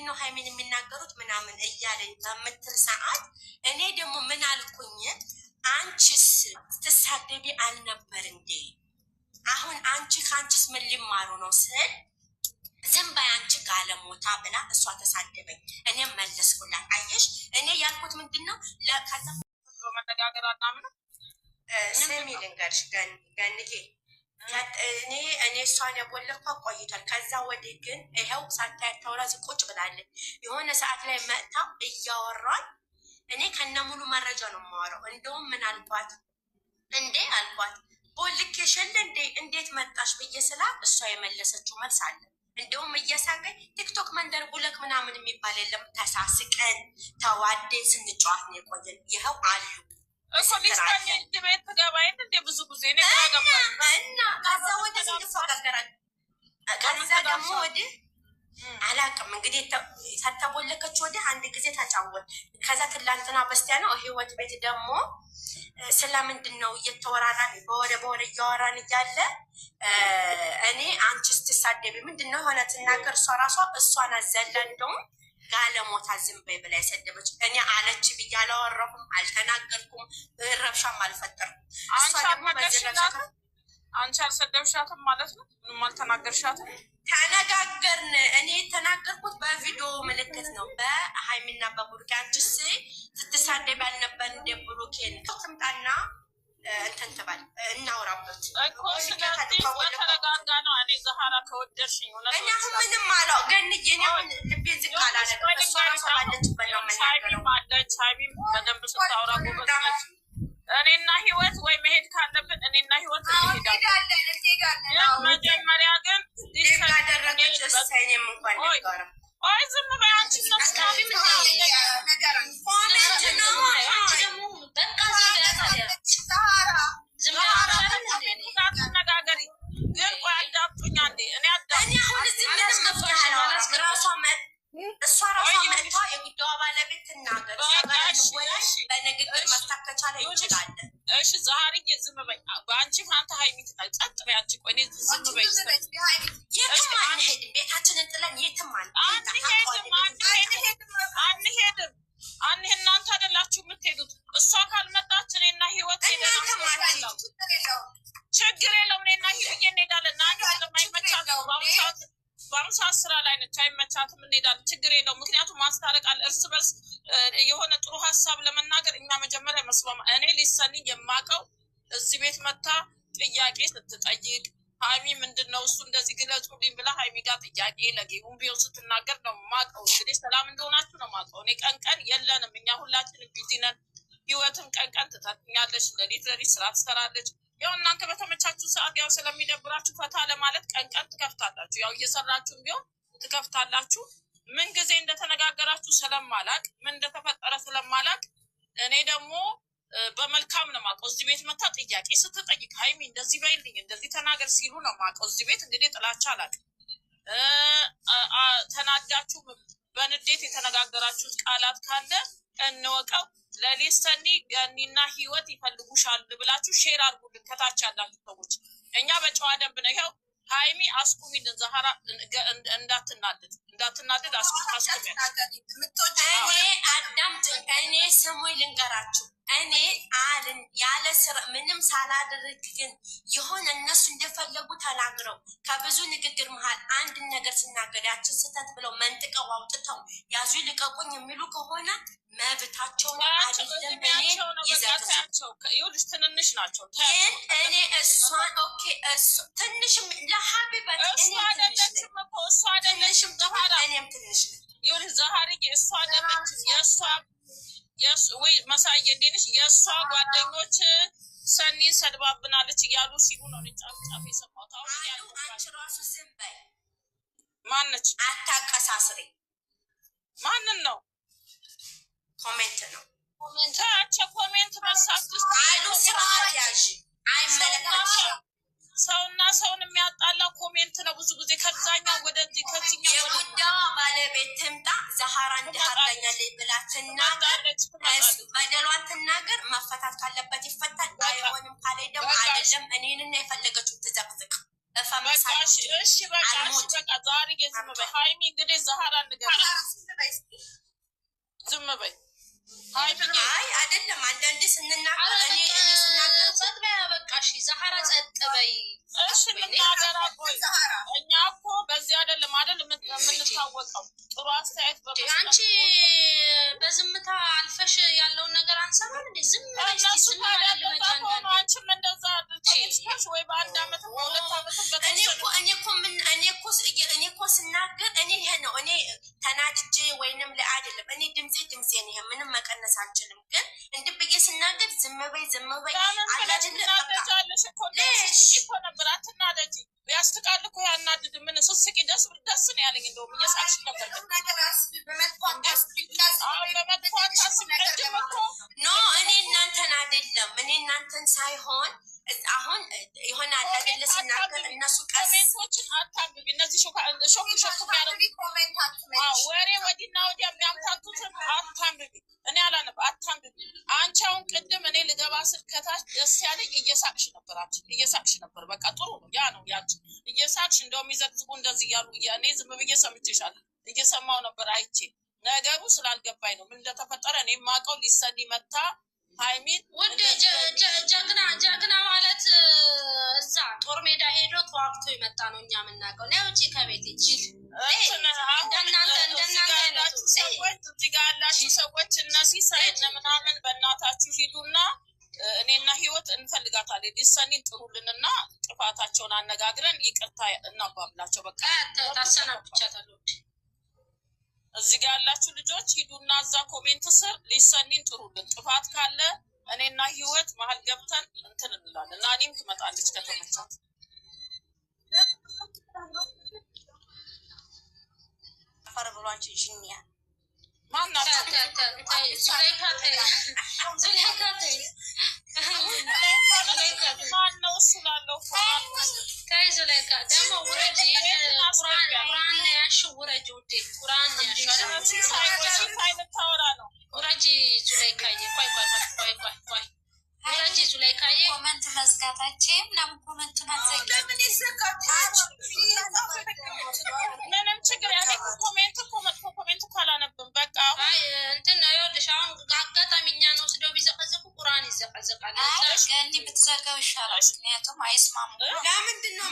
ለምንድነው ሃይሚን የሚናገሩት ምናምን እያለኝ በምትል ሰዓት እኔ ደግሞ ምን አልኩኝ? አንቺስ ስትሳደቢ አልነበር እንዴ? አሁን አንቺ ከአንቺስ ምን ሊማሩ ነው ስል ዝም በይ አንቺ ጋለሞታ ብላ እሷ ተሳደበኝ። እኔም መለስኩላት። አየሽ እኔ ያልኩት ምንድነው ለከዛ መነጋገር አናምንም። ስሚ ልንገርሽ ገንዬ እኔ እሷን ያቦለኳ ቆይቷል። ከዛ ወዲህ ግን ይኸው ሳታያቸው ራስ ቁጭ ብላለች። የሆነ ሰዓት ላይ መጥታ እያወራል። እኔ ከነ ሙሉ መረጃ ነው የማወራው። እንደውም ምን አልኳት እንዴ አልኳት ቦልኬሽን እንዴ እንዴት መጣሽ ብዬ ስላት እሷ የመለሰችው መልስ አለ። እንደውም እየሳቀኝ ቲክቶክ መንደር ጉለክ ምናምን የሚባል የለም። ተሳስቀን ተዋደን ስንጫወት ነው የቆየን። ይኸው አሉ እኮ ሊስታኝ ቤት ተገባይት እንደ ብዙ ጊዜ ነው እና ከዛ ወዲህ ሲፈቀራል። ከዛ ደግሞ ወዲህ አላውቅም እንግዲህ ተተቦለከች ወዲህ አንድ ጊዜ ተጫወት። ከዛ ትላንትና በስቲያ ነው ህይወት ቤት ደግሞ ስለምንድን ነው እየተወራራን በወደ እያወራን እያለ እኔ አንቺ ስትሳደቢ ምንድን ነው የሆነ ትናገር እሷን አዘላ እንደውም ጋለሞታ ዝም በይ ብላ የሰደበች። እኔ አለች ብዬ አላወራሁም፣ አልተናገርኩም፣ ረብሻም አልፈጠርኩም። አንቺ አልሰደብሻትም ማለት ነው? ምንም አልተናገርሻትም? ተነጋገርን። እኔ የተናገርኩት በቪዲዮ ምልክት ነው በሃይሚና በቡሩኬ። አንቺስ ስትሳደብ ያልነበር እንደ ቡሩኬን ትምጣና እንትን ትባል እናውራበት እኮ። ስለዚህ ተረጋጋ ነው። እኔ ዛሃራ ከወደድሽኝ እኔ አሁን ምንም አለው ገንዬ እኔ አሁን ልቤ ዝቅ አላለች። እሷ ራሷ ባለችበት ነው የምናገረው። ሃይሚም በደንብ ስታውራ ጎበዝ። እኔና ህይወት ወይ መሄድ ካለብን እኔና ህይወት እንሄዳለን። መጀመሪያ ግን ዲስካደረገች እሳይኔም እንኳን ይጋራ ወይ ዝም በይ አንቺ ነፍስታሪ ኮሜንት ነው ነጋገሪ ግን ቆይ አዳምጡኝ አንዴ። እኔ አሁን እዚህ ምንም እሷ ራሷ መጥታ የጉዳዩ ባለቤት ትናገር። በንግግር መፍታት ከቻለ ይችላል። እሺ ዛሬ ዝም በይ። በአንቺ ፋንታ ሃይሚ ትናል ጸጥ በይ አንቺ። ቆይ እኔ ዝም በይ። የትም አንሄድም፣ ቤታችንን ጥለን የትም አንሄድም። እናንተ አይደላችሁ የምትሄዱት። እሷ ካልመጣች እኔና ህይወት ችግር የለውም። እኔና ህይወት እንሄዳለን። ናኒ ስለማይመቻት በአሁኑ ሰዓት ስራ ላይ ነች፣ አይመቻትም። እንሄዳለን፣ ችግር የለውም። ምክንያቱም ማስታረቅ አለ እርስ በርስ የሆነ ጥሩ ሀሳብ ለመናገር እኛ መጀመሪያ መስማማ። እኔ ሊሰኒ የማውቀው እዚህ ቤት መታ ጥያቄ ስትጠይቅ ሃይሚ ምንድን ነው እሱ እንደዚህ ግለጹልኝ ብላ ሃይሚ ጋር ጥያቄ ለጌቡን ቢሆን ስትናገር ነው የማውቀው። እንግዲህ ሰላም እንደሆናችሁ ነው የማውቀው። እኔ ቀን የለንም፣ እኛ ሁላችንም ቢዚ ነን። ህይወትም ቀን ትተኛለች፣ ለሊት ስራ ትሰራለች። ያው እናንተ በተመቻችሁ ሰዓት ያው ስለሚደብራችሁ ፈታ ለማለት ቀን ትከፍታላችሁ። ያው እየሰራችሁም ቢሆን ትከፍታላችሁ። ምን ጊዜ እንደተነጋገራችሁ ስለማላቅ ምን እንደተፈጠረ ስለማላቅ እኔ ደግሞ በመልካም ነው የማውቀው። እዚህ ቤት መታ ጥያቄ ስትጠይቅ ሃይሚ እንደዚህ በይልኝ እንደዚህ ተናገር ሲሉ ነው የማውቀው። እዚህ ቤት እንግዲህ ጥላቻ አላውቅም። ተናዳችሁ በንዴት የተነጋገራችሁት ቃላት ካለ እንወቀው። ለሊሰኒ ገኒና ህይወት ይፈልጉሻል ብላችሁ ሼር አድርጉልን ከታች ያላችሁ ሰዎች። እኛ በጨዋ ደንብ ነው ይኸው ሃይሚ አስቁሚልን። ዛሃራ እንዳትናደድ አስቁሚ። እኔ አዳምጪኝ። እኔ ስሙኝ ልንገራችሁ። እኔ ያለ ስራ ምንም ሳላደርግ ግን የሆነ እነሱ እንደፈለጉ ተናግረው ከብዙ ንግግር መሀል አንድ ነገር ሲናገር ያችን ስህተት ብለው መንጥቀው አውጥተው ያዙ ልቀቁኝ የሚሉ ከሆነ መብታቸው ነው። አይደለም እኔ ይዘጋቸው ይኸውልሽ ትንንሽ ናቸው። ግን እኔ እሷን ኦኬ እሱ ትንሽም ለሀቢበት እሷ አይደለችም እኮ እሷ አይደለችም። እኔም ትንሽ ይኸውልሽ ዛሃሪ እሷ አይደለችም። የእሷ ወይ መሳዬ እንዴት ነሽ? የእሷ ጓደኞች ሰኒን ሰድባብናለች እያሉ ሲሉ ነው ጫፍ የሰማሁት። አሁን አንቺ ራሱ ዝም በይ። ማነች? አታቀሳስሪ። ማንን ነው? ኮሜንት ነው ኮሜንት መሳትስ አሉ ስርዓት ያዥ አይመለከትሽም። ሰውና ሰውን የሚያጣላው ኮሜንት ነው። ብዙ ጊዜ ከዛኛው ወደዚህ ከዚህኛው የጉዳዩ ባለቤት ትምጣ ዛሃራ እንዲያርገኛለች ብላ ትናገር፣ በደሏን ትናገር። መፈታት ካለበት ይፈታል፣ አይሆንም ካለ ደግሞ አይደለም እኔንና የፈለገችው ትዘቅዝቅ። እሺ በቃ ዛሬ የዝም በይ ሃይሚ። እንግዲህ ዛሃራ እንገናኝ ዝም በይ። አይ አይደለም አንዳንዴ ስንናገር እኔ ስናገር ጸጥበይ በቃሽ ዛህራ ጸጥ በይ እሺ ልናገር አቆይ እኛ እኮ በዚህ አይደለም አይደል የምንታወቀው ጥሩ አስተያየት በመስጠት አንቺ በዝምታ አልፈሽ ያለውን ነገር አንሰማም እንዴ ዝም ብለሽ ዝም ማለት ለማንኛውም አንቺም እንደዛ ተይስከሽ ወይ በአንድ አመት በሁለት አመት እኔ እኮ ስናገር እኔ ይሄ ነው እኔ ተናድጄ ወይንም አይደለም እኔ ድምጼ ነው ይሄ ምንም መቀነስ አልችልም ግን እንድብዬ ስናገር ዝም በይ አላጅልሽ እኮ ነበር አትናደጂ ያስቃል እኮ ያናድድ ምን ስስቂ ደስ ነው ያለኝ እንደውም እየሳቅሽ ነበር ኖ እኔ እናንተን አይደለም እኔ እናንተን ሳይሆን አሁን የሆነ አላደለ ስናገር እነሱ ኮሜንቶችን አታንብቢ እነዚህ ሾክ ወሬ ወዲና ወዲያ የሚያምታቱትን አታንብቢ እኔ አላነብ አታንብቢ አንቺ አሁን ቅድም እኔ ልገባ ስል ከታች ደስ ያለኝ እየሳቅሽ ነበር በቃ ጥሩ ነው ያ ነው ያቺ እየሳቅሽ እንደውም ይዘግዝጉ እንደዚህ እያሉ እኔ ዝም ብዬ ሰምቼሻለሁ እየሰማው ነበር አይቼ ነገሩ ስላልገባኝ ነው ምን እንደተፈጠረ እኔ ማውቀው ሊሰኒ መታ ሃይሚን ወደ ጀግና ማለት እዛ ጦር ሜዳ ሄዶ ተዋግቶ ይመጣ ነው እኛ የምናውቀው ነው እንጂ ከቤት ጅል ያላችሁ ሰዎች እነዚህ ሳይነ ምናምን በእናታችሁ ሂዱና እኔና ህይወት እንፈልጋታለን ሊሰኒን ጥሩልንና ጥፋታቸውን አነጋግረን ይቅርታ እናባብላቸው በቃ ታሰናብቻታለሁ እዚህ ጋር ያላችሁ ልጆች ሂዱና እዛ ኮሜንት ስር ሊሰኒን ጥሩልን ጥፋት ካለ እኔና ህይወት መሀል ገብተን እንትን እንላለን እና እኔም ትመጣለች ከተመቻት አፈር ብሏንቺ ጂኒያ ማናት ማነው ስላለው ከይዞ ላይ ደግሞ ውረጅ ቁርአን ያሽ ውረጅ ውዴ ቁርአን ያሽ ታወራ ነው ውረጅ ዙላይካዬ ቆይ ውረጅ ዙላይካዬ ኮመንት መዝጋታችን ለምን ኮመንት ማዘጋ ለምን ይዘጋታች ምንም ችግር ያለ ኮሜንት ካላነብም በቃ አይ እንትን ነው ይኸውልሽ አሁን አጋጣሚኛ ነው ወስደው ቢዘቀዘቁ ቁርአን ይዘቀዘቃል ገኒ ብትዘጋው ይሻላል ምክንያቱም አይስማሙም ለምንድን ነው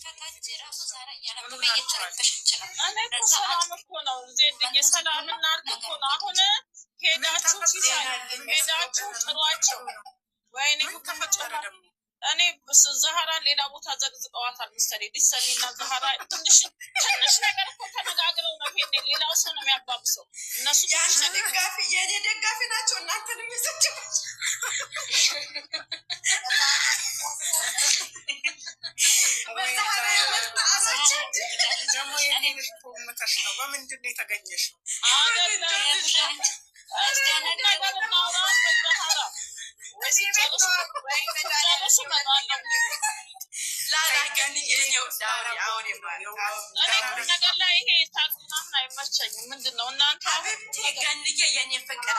ከታች ራሱ ዛሬ ያለምንም እየተረበሽ ይችላል እኔ ሰላም እኮ ነው ዜድዬ ሰላም እናድርግ እኮ ነው አሁን ሄዳችሁ ጥሯቸው ወይኔ ከፈጨረ እኔ ዛህራ ሌላ ቦታ ዘግዝቀዋታል መሰለኝ ሊሰኒና ዛህራ ትንሽ ነገር እኮ ተነጋግረው ነው ሄኔ ሌላው ሰው ነው የሚያባብሰው እነሱ የኔ ደጋፊ ናቸው እናንተን የሚዘግቡ በምንድን ነው የተገኘሽው? ነገር ላይ ይሄ ታቁናም አይመቸኝም ምንድን ነው እናንተ ገንዬ የኔ ፍቅር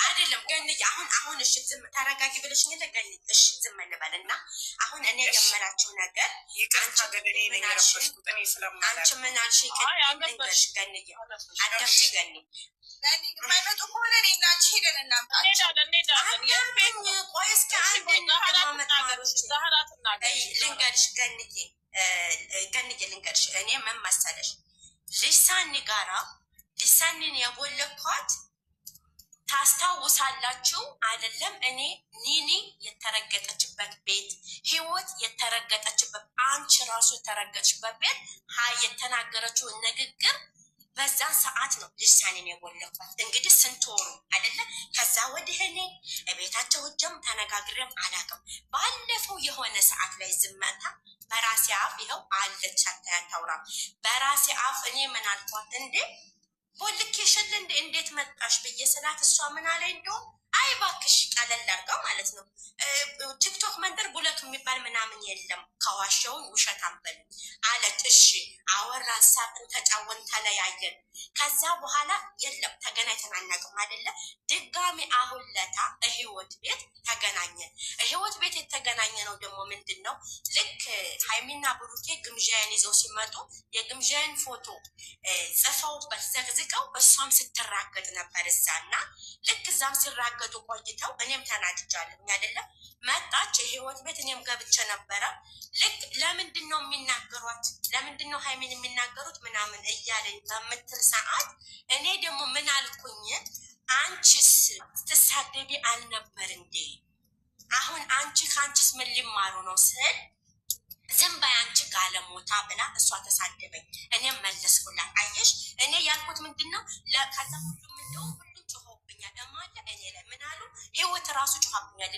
አይደለም ገንዬ አሁን እሺ ዝም ተረጋጊ ብለሽ ገንዬ እሺ ዝም እንበልና አሁን እኔ የምላችሁ ነገር አንቺ ምን አልሽኝ ቅድምሽ ገንዬ አዳምጪ ገንዬ የማይመጡ ከሆነ እኔና አንቺ ሄደን እንሄዳለን ቆይ እስኪ አንድ ልንገርሽ ገንዬ ልንገርሽ እኔ ምን መሰለሽ ሊሳኒን የቦለኳት ታስታውሳላችሁ አይደለም እኔ ኒኒ የተረገጠችበት ቤት ህይወት የተረገጠችበት አንቺ ራሱ የተረገጠችበት ቤት የተናገረችው ንግግር በዛን ሰዓት ነው ሊሳኒን የቦለኳት እንግዲህ ስንት ወሩ አይደለ ከዛ ወዲህ እኔ ቤታቸው ጀም ተነጋግረም አላውቅም ባለፈው የሆነ ሰዓት ላይ ዝመታ በራሴ አፍ ይኸው አለች አታውራም በራሴ አፍ እኔ ምን አልኳት እንዴ ቦልኬሽል እንዴት መጣሽ ብዬ ስላት እሷ ምን አለኝ እንደው አይ እባክሽ ቀለል አድርገው ማለት ነው። ቲክቶክ መንደር ቡለክ የሚባል ምናምን የለም ከዋሸውን ውሸት አንበል አለች። እሺ አወራን፣ ሳቅን፣ ተጫወን፣ ተለያየን። ከዛ በኋላ የለም ተገናኝተን አናውቅም አይደለ? ድጋሚ አሁን ለታ ህይወት ቤት ተገናኘን። ህይወት ቤት የተገናኘ ነው ደግሞ ምንድን ነው ልክ ሀይሚና ብሩኬ ግምዣን ይዘው ሲመጡ የግምዣን ፎቶ ጽፈውበት ዘግዝቀው እሷም ስትራገጥ ነበር እዛና ልክ እዛም ሲራገጡ ቆይተው እኔም ተናድጃለሁ አይደለም መጣች የህይወት ቤት እኔም ገብቼ ነበረ። ልክ ለምንድን ነው የሚናገሯት ለምንድን ነው ሀይሚን የሚናገሩት ምናምን እያለኝ በምትል ሰዓት እኔ ደግሞ ምን አልኩኝ? አንቺስ ስትሳደቢ አልነበር እንዴ? አሁን አንቺ ከአንቺስ ምን ሊማሩ ነው ስል ዝም በይ አንቺ ጋለሞታ ብላ እሷ ተሳደበኝ። እኔም መለስኩላት። አየሽ እኔ ያልኩት ምንድን ነው ከዛ ሁሉም እንደውም ሁሉም ጮሆብኛል። እማለ እኔ ላይ ምን አሉ? ህይወት ራሱ ጮሆብኛል።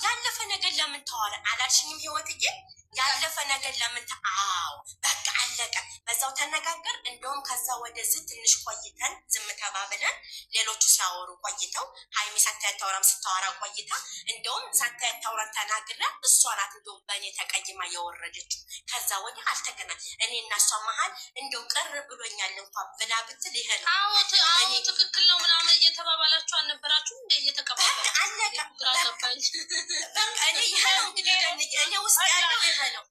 ያለፈ ነገር ለምን ተዋለ አላልሽኝም? ህይወትዬ ያለፈ ነገር ለምን አዎ በቃ አለቀ። በዛው ተነጋገር። እንደውም ከዛ ወደዚህ ትንሽ ቆይተን ዝም ተባብለን ሌሎቹ ሲያወሩ ቆይተው ሀይሚ ሳታያታውራም ስታወራ ቆይታ እንደውም ሳታያታውራን ተናግራ እሷ ናት እንደውም በእኔ ተቀይማ የወረደችው። ከዛ ወዲህ አልተገናኝ እኔ እና እሷ መሀል እንደው ቅር ብሎኛል እንኳን ብላ ብትል ይሄ ነው። አዎ ትክክል ነው ምናምን እየተባባላችሁ አልነበራችሁ እንደ እየተቀባባላችሁ አለቀ። በቃ እኔ ይሄ ነው እንግዲህ እኔ ውስጥ ያለው ይሄ ነው።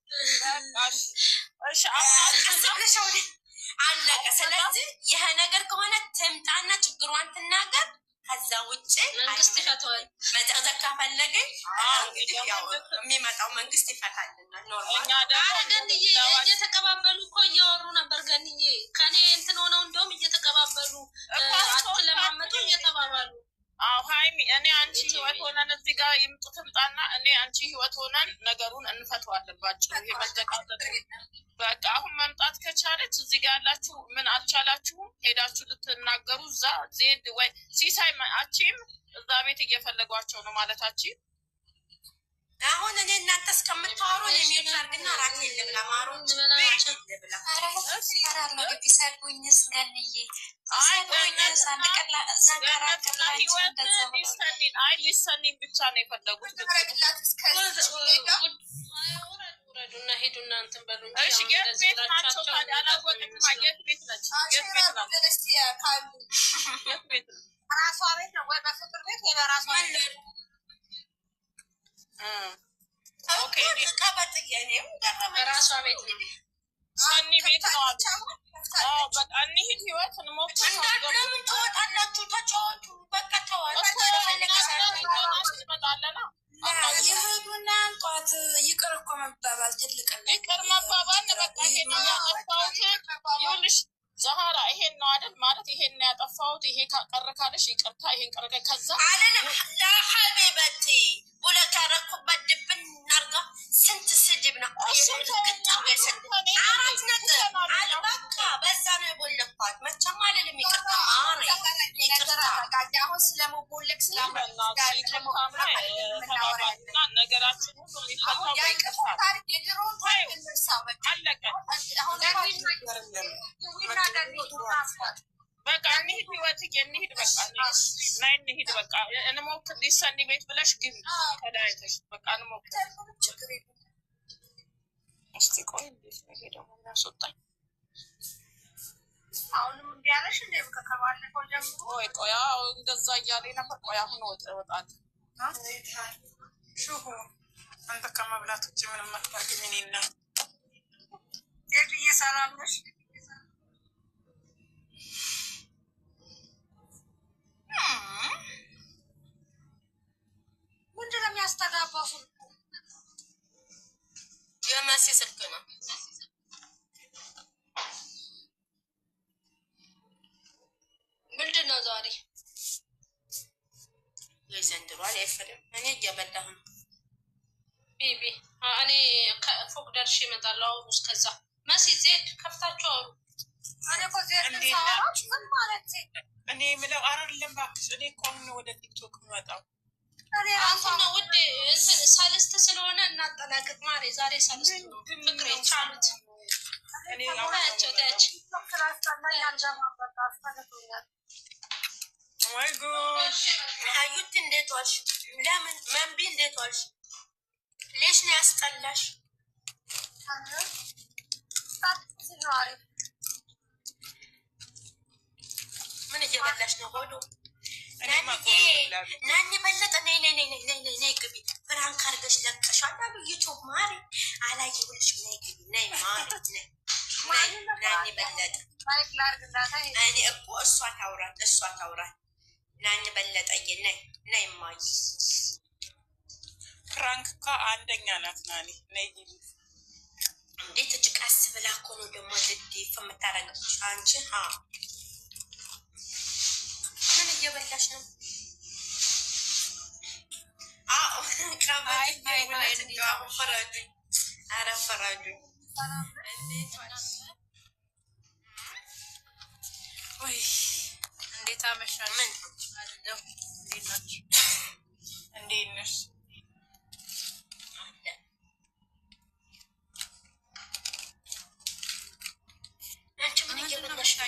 አለቀ። ስለዚህ ይሄ ነገር ከሆነ ትምጣና ችግሯን ትናገር። ከዛ ውጭ መንግስት ይፈታዋል። መዘቅዘቅ ካፈለገ እንግዲህ ያው የሚመጣው መንግስት ይፈታልና ኖርማል። ገንዬ እየተቀባበሉ እኮ እያወሩ ነበር። ገንዬ ከኔ እንትን ሆነው እንደውም እየተቀባበሉ አትለማመጡ እየተባባሉ ሀይሚ እኔ አንቺ ህይወት ሆነን እዚህ ጋር ይምጡ ትምጣና እኔ አንቺ ህይወት ሆነን ነገሩን እንፈተዋለን። ባጭሩ ይሄ መዘቃጠጥ በቃ አሁን መምጣት ከቻለች እዚህ ጋር ያላችሁ ምን አልቻላችሁም? ሄዳችሁ ልትናገሩ እዛ ዜድ ወይ ሲሳይ አቺም እዛ ቤት እየፈለጓቸው ነው ማለታችን። አሁን እኔ እናንተ እስከምታወሩ የሚዩት አድርግና ራት ልብላ ማሮች ልብላ ቢሰድቡኝስ ገንዬ ሊሰኒም ብቻ ነው የፈለጉት። ውረዱና ሄዱና እንትን በሉ እንጂ እሺ የት ቤት ናቸው ታዲያ? አላወቅንም። የት ቤት ነች? የት ቤት ናት? የት ቤት ነው? ራሷ ቤት ነው ወይ በፍቅር ቤት ወይ በራሷ ቤት? ኦኬ በራሷ ቤት ሰኒ ቤት ነው አሉ። በቃ እንሂድ ህይወት እንሞክር። ለምን ትወጣላችሁ? ተጫወቱ በቃ ተዋል ትመጣለና የሄዱና ጧት ይቅር እኮ መባባል ትልቅ ይቅር መባባል በቃ ይሄን ያጠፋሁት ይኸውልሽ ዛህራ ይሄን ነው አይደል ማለት ይሄን ነው ያጠፋሁት። ይሄ ቀረ ካለሽ ይቅርታ ይሄን ቀረ ከዛ አለንም ለሐቢበቲ ቡለካ ረኩበት ድብን እናርጋ ስንት ስድብ ነው እሱ አራት ነጥብ አልበቃ በዛ ነው የቦለኳት። መቼም አለንም ይቅርታ ማሪ አሁን ስለመቦለክ ነገራችን ሁሉ የሚፈታው የድሮውን ታሪክ እንርሳው። በቃ አለቀ። በቃ እንሂድ ህይወትዬ እንሂድ በቃ ናይ እንሂድ በቃ እንሞክር። ሊሰኒ ቤት ብለሽ ግቢ ከዳይተሽ በቃ እንሞክር። እስቲ ቆይ እንዴት ነው ይሄ ደግሞ የሚያስወጣኝ? አሁንም እንዲህ አለሽ እንደ ከባለፈው ጀምሮ ቆይ ቆይ እንደዛ እያለኝ ነበር። ቆይ አሁን እወጣለሁ። ሹሁ አንተ ከመብላት ውጭ ምንም አታውቂም። እኔና ዜድዬ ሰላም ነሽ? ምንድን ነው የሚያስተጋባው? የመሲ ስልክ ነው። ምንድን ነው ዛሬ ዘንድሮ አይፈርም። እኔ እየበላሁ ነው ቤቢ። እኔ ፎቅ ደርሼ እመጣለሁ። አሁን እስከዛ መሲ ዜድ ከፍታችሁ አውሩ። እኔ እኮ ዜድ ሳወራች ምን ማለት እኔ የምለው አይደለም እባክሽ። እኔ እኮ አሁን ወደ ቲክቶክ የምመጣው አሁን ነው ውድ እንትን ሰልስት ስለሆነ እናጠናቅቅ ማሬ። ዛሬ ሰልስት ነው ፍቅሬ ቻሉት። ታያቸው ታያቸው ወይ ጉድ ሀዩት እንዴት ዋልሽ? ለምን መንቢ እንዴት ዋልሽ? ሌሽ ነው ያስጠላሽ? ምን እየበላሽ ነው? ሆዶ ናኒ በለጠ ነይ ነይ ነይ ነይ ነይ ነይ ግቢ። ፍራንክ አድርገሽ ለቀሻል አሉ ዩቱብ ማሪ አላየሁልሽም። ነይ ግቢ ነይ ማሪ ነይ ናኒ በለጠ እኔ እኮ እሷ ታውራት ናኒ በለጠዬ ነይ ነይ ማይ ፍራንክ እኮ አንደኛ ናት ናኒ ነይ ግቢ። እንዴት እጭቃስ ብላ እኮ ነው ደግሞ ልዴፍ የምታረገች አንቺ። ምን እየበላሽ ነው? ፈረዱኝ። ኧረ ፈረዱኝ። ወይ እንዴት አመሻሽ? ምን አይደለም እንዴት ናችሁ? እንዴት ነሽ? አንቺ ምን እየበላሽ ነው?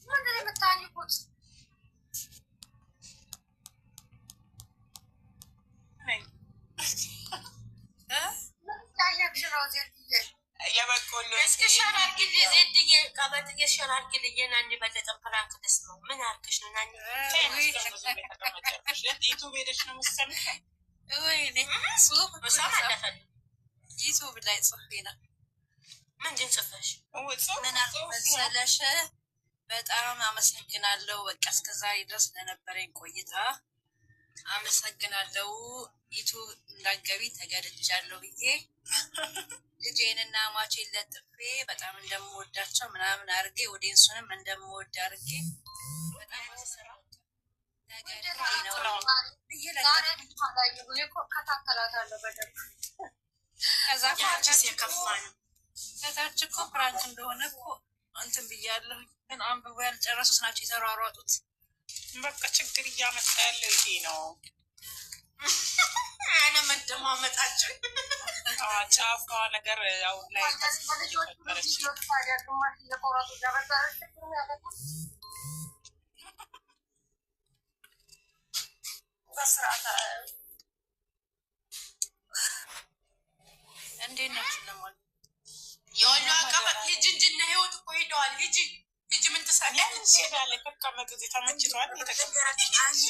ምንድን ነው የምታኝኩት? የበቆሎ እስኪ ሸር አድርጊልኝ ዜድዬ፣ ቀበጥዬ ሸር አድርጊልኝ። ናኒ በለጠ ፕራንክ ደስ ነው። ምን አድርገሽ ነው ናኒ? ዩቱብ ሄደሽ ነው የምትሰሚው? ዩቱብ ላይ ጽፌ ነው። ምንድን ጽፈሽ? ምን መሰለሽ? በጣም አመሰግናለሁ። በቃ እስከዛሬ ድረስ ለነበረኝ ቆይታ አመሰግናለሁ። ዩቱብ እንዳገቢ ተገድጃለሁ ብዬ ልጄንና ማቼን ለጥፌ በጣም እንደምወዳቸው ምናምን አድርጌ ኦዲየንሱንም እንደምወድ አድርጌ በጣም ከታች እኮ ፕራንክ እንደሆነ እኮ እንትን ብያለሁ። ግን አንብቦ ያልጨረሱት ናቸው የተሯሯጡት። በቃ ችግር እያመጣ ያለው ይሄ ነው። አነ መደማመጣቸው ጫፏ ነገር አሁን ላይ ተፈጠረች። እንዴት ናችሁ? ለማለት የወሎ አቀበት ሂጂ እንጂ እና ህይወት እኮ ሄደዋል። ሂጂ ምን ትሰሪያለሽ? ተቀመጡ። ተመችቷል።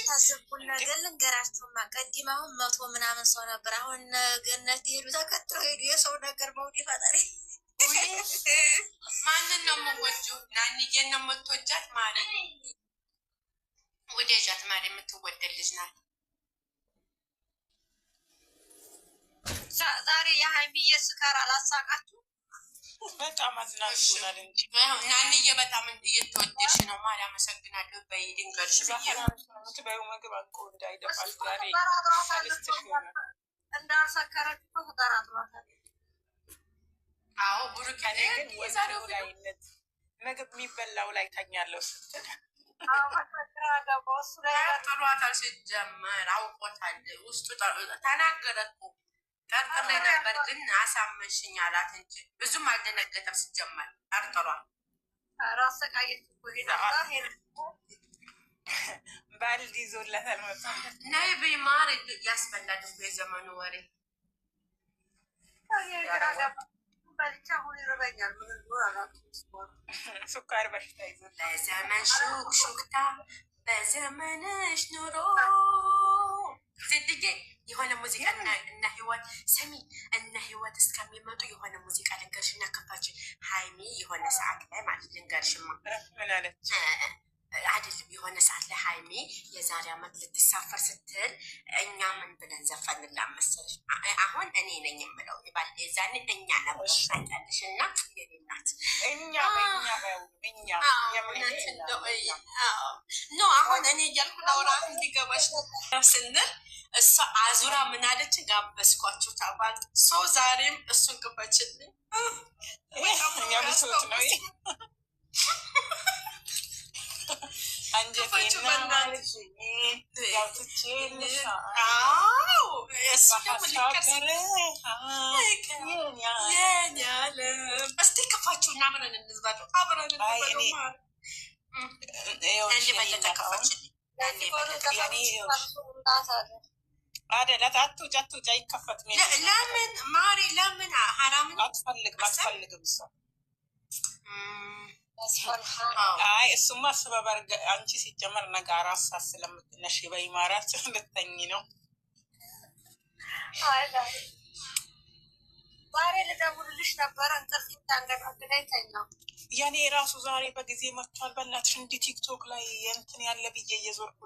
ታዘብኩን ነገር ልንገራችሁማ። ቀዲም አሁን 100 ምናምን ሰው ነበር። አሁን ገነት ሄዱ ተከትለው ሄዱ። የሰው ነገር በውድ ፈጠሪ። ማንን ነው የምወጂው? ናኒዬን ነው የምትወጃት? ማሪ ወደጃት። ማሪ የምትወደድ ልጅ ናት። ዛሬ የሀይሚዬ ስካር አላሳቃችሁ? በጣም አዝናችሁናል እንጂ ናኒዬ በጣም እየተወደድሽ ነው። ማሪ አመሰግናለሁ። በይድንገርሽ ምትበይው ምግብ እኮ እንዳይደፋል ዛሬ እንዳልሰከረች እኮ ተጠራጥሯታል። አዎ ቡሩክ ግን የዛሬው ላይነት ምግብ የሚበላው ላይ ተኛለው ስትል ጥሯታል። ሲጀመር አውቆታል። ውስጡ ተናገረ እኮ ጠርጥሬ ነበር ግን አሳመንሽኝ አላት እንጂ ብዙም አልደነገጠም። ሲጀመር ጠርጥሯል። ባልዲ ይዞላታል። ናይ ቢማር ያስበላል እኮ የዘመኑ ወሬ። ሱካር በሽታ ይዞ በዘመን ሹክሹክታ በዘመንሽ ኑሮ ዝድጌ የሆነ ሙዚቃ እና ህይወት ስሚ እና ህይወት እስከሚመጡ የሆነ ሙዚቃ ልንገርሽ እና ከፋችን ሀይሚ የሆነ ሰዓት ላይ ማለት ልንገርሽማ ምን አለች አይደለም የሆነ ሰዓት ላይ ሀይሚ የዛሬ አመት ልትሳፈር ስትል እኛ ምን ብለን ዘፈንላ መሰለሽ? አሁን እኔ ነኝ የምለው ይባል የዛኔ እኛ ነበር ታውቂያለሽ። እና የኔ እናት እኛ ኖ አሁን እኔ እያልኩ ለውራት እንዲገባሽ ስንል እሷ አዙራ ምን አለች? ጋበዝኳችሁ ተባል ሰው ዛሬም እሱን ግበችልኝ ያብሶት ነው እስቲ ክፋችሁ እና አብረን እንዝባለው። አብረን እንዝባለው። አደላት አትውጫ ይከፈት ለምን ማሪ ለምን ሀራምን አትፈልግም እሷ አይ እሱማ ስበበር አንቺ ሲጀመር ነገ 4 ሰዓት ስለምትነሽ በኢማራት ልትተኝ ነው። ዛሬ ልደውልልሽ ነበረ እንቅልፍ ታንገራግረኝ ተኛው። የኔ ራሱ ዛሬ በጊዜ መጥቷል። በእናትሽ እንዲህ ቲክቶክ ላይ እንትን ያለ ብዬ እየዞርኩ